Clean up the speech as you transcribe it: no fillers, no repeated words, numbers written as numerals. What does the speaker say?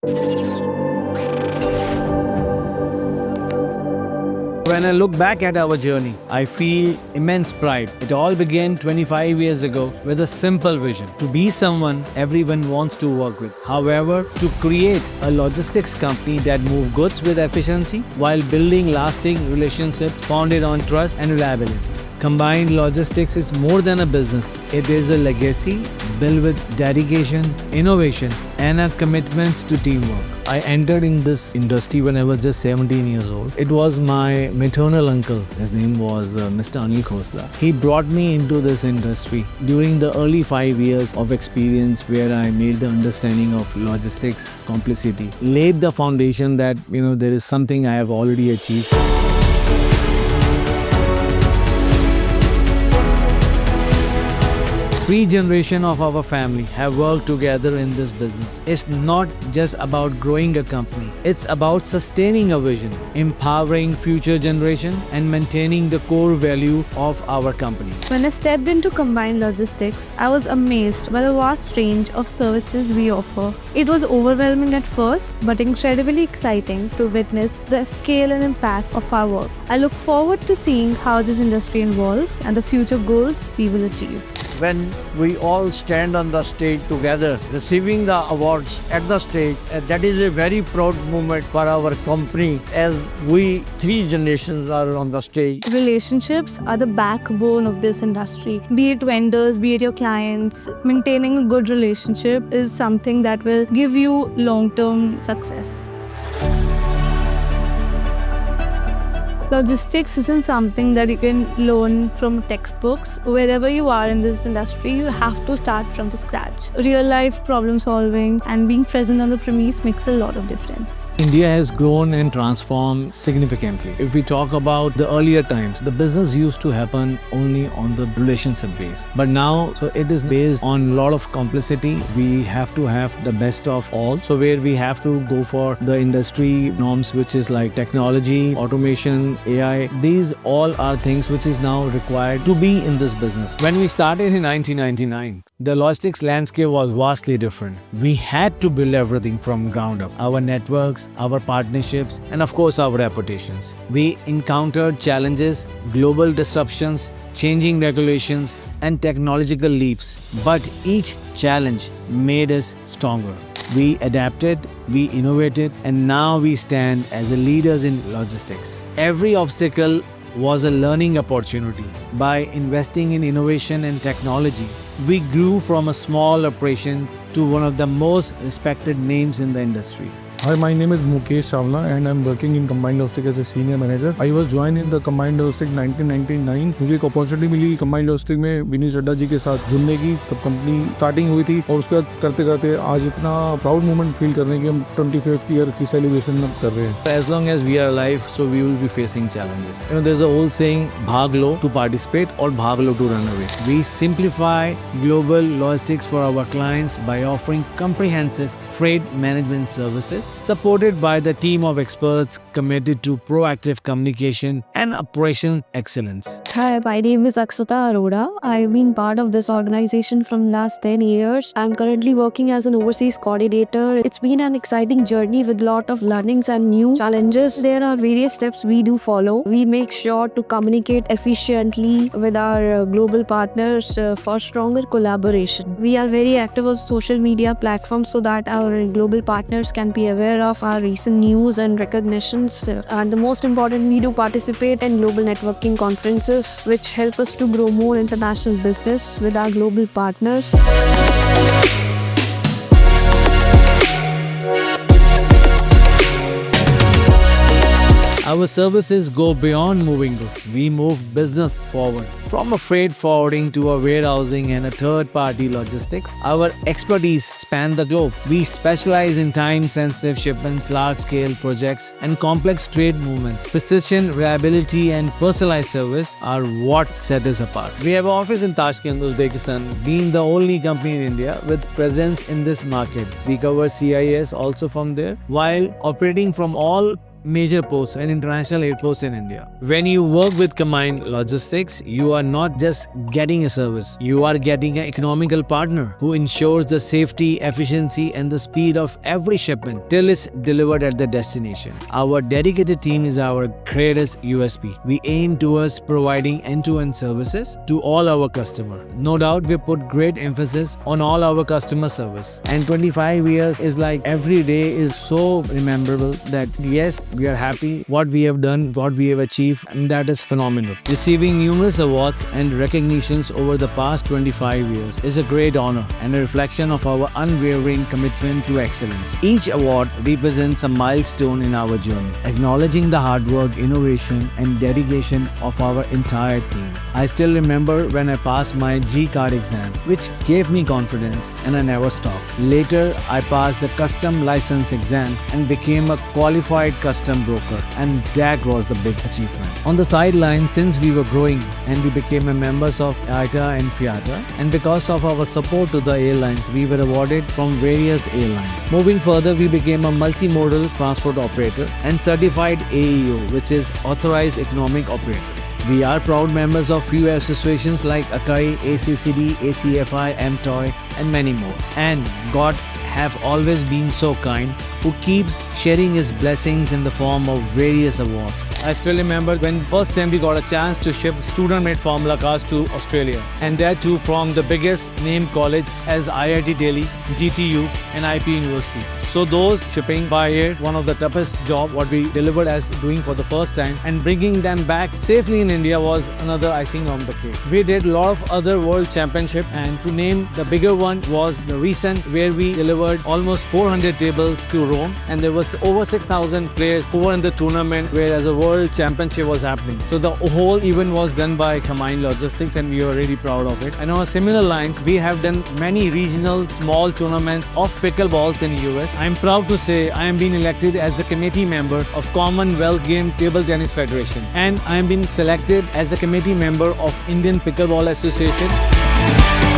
When I look back at our journey, I feel immense pride. It all began 25 years ago with a simple vision: to be someone everyone wants to work with. However, to create a logistics company that moves goods with efficiency while building lasting relationships founded on trust and reliability. Combined Logistics is more than a business. It is a legacy built with dedication, innovation, and a commitment to teamwork. I entered in this industry when I was just 17 years old. It was my maternal uncle. His name was Mr. Anil Khosla. He brought me into this industry during the early 5 years of experience where I made the understanding of logistics complexity, laid the foundation that, there is something I have already achieved. Three generations of our family have worked together in this business. It's not just about growing a company. It's about sustaining a vision, empowering future generations, and maintaining the core value of our company. When I stepped into Combined Logistics, I was amazed by the vast range of services we offer. It was overwhelming at first, but incredibly exciting to witness the scale and impact of our work. I look forward to seeing how this industry evolves and the future goals we will achieve. When we all stand on the stage together, receiving the awards at the stage, that is a very proud moment for our company as we three generations are on the stage. Relationships are the backbone of this industry. Be it vendors, be it your clients, maintaining a good relationship is something that will give you long-term success. Logistics isn't something that you can learn from textbooks. Wherever you are in this industry, you have to start from the scratch. Real life problem solving and being present on the premise makes a lot of difference. India has grown and transformed significantly. If we talk about the earlier times, the business used to happen only on the relationship base. But now, it is based on a lot of complexity. We have to have the best of all. So where we have to go for the industry norms, which is like technology, automation, AI, these all are things which is now required to be in this business. When we started in 1999, the logistics landscape was vastly different. We had to build everything from ground up. Our networks, our partnerships, and of course our reputations. We encountered challenges, global disruptions, changing regulations, and technological leaps. But each challenge made us stronger. We adapted, we innovated, and now we stand as leaders in logistics. Every obstacle was a learning opportunity. By investing in innovation and technology, we grew from a small operation to one of the most respected names in the industry. Hi, my name is Mukesh Chawla and I'm working in Combined Logistics as a senior manager. I was joined in the Combined Logistics 1999. मुझे एक opportunity मिली Combined Logistics में विनीत चड्ढा जी के साथ जुड़ने की। तब company starting हुई थी और उसके बाद करते करते आज इतना प्राउड मोमेंट फील कर रहे हैं कि हम 25th ईयर की सेलिब्रेशन कर रहे हैं। As long as we are alive, so we will be facing challenges. There's a old saying, भाग लो to participate or भाग लो to run away. We simplify global logistics for our clients by offering comprehensive freight management services, supported by the team of experts committed to proactive communication and operational excellence. Hi, my name is Akshata Arora. I've been part of this organization from last 10 years. I'm currently working as an overseas coordinator. It's been an exciting journey with lot of learnings and new challenges. There are various steps we do follow. We make sure to communicate efficiently with our global partners for stronger collaboration. We are very active on social media platforms so that our global partners can be aware of our recent news and recognitions. And the most important, we do participate in global networking conferences which help us to grow more international business with our global partners. Our services go beyond moving goods. We move business forward. From a freight forwarding to a warehousing and a third-party logistics, our expertise span the globe. We specialize in time-sensitive shipments, large-scale projects, and complex trade movements. Precision, reliability, and personalized service are what set us apart. We have an office in Tashkent, Uzbekistan, being the only company in India with presence in this market. We cover CIS also from there, while operating from all major ports and international airports in India. When you work with Combined Logistics, you are not just getting a service, you are getting an economical partner who ensures the safety, efficiency and the speed of every shipment till it's delivered at the destination. Our dedicated team is our greatest USP. We aim towards providing end-to-end services to all our customers. No doubt we put great emphasis on all our customer service. And 25 years is like every day is so rememberable that yes, we are happy what we have done, what we have achieved, and that is phenomenal. Receiving numerous awards and recognitions over the past 25 years is a great honor and a reflection of our unwavering commitment to excellence. Each award represents a milestone in our journey, acknowledging the hard work, innovation, and dedication of our entire team. I still remember when I passed my G-Card exam, which gave me confidence, and I never stopped. Later, I passed the custom license exam and became a qualified custom broker, and that was the big achievement. On the sideline, since we were growing and we became members of IATA and FIATA, and because of our support to the airlines, we were awarded from various airlines. Moving further, we became a multimodal transport operator and certified AEO, which is Authorized Economic Operator. We are proud members of few associations like ACAI, ACCD, ACFI, MTOI, and many more. And God have always been so kind, who keeps sharing his blessings in the form of various awards. I still remember when first time we got a chance to ship student-made Formula cars to Australia, and that too from the biggest named college as IIT Delhi, DTU, and IP University. So those shipping by air, one of the toughest job what we delivered as doing for the first time, and bringing them back safely in India was another icing on the cake. We did a lot of other world championship, and to name the bigger one was the recent where we delivered almost 400 tables to Rome, and there was over 6,000 players who were in the tournament, whereas a world championship was happening. So the whole event was done by Combined Logistics, and we were really proud of it. And on similar lines, we have done many regional small tournaments of pickleballs in US. I am proud to say I am being elected as a committee member of Commonwealth Game Table Tennis Federation, and I am being selected as a committee member of Indian Pickleball Association.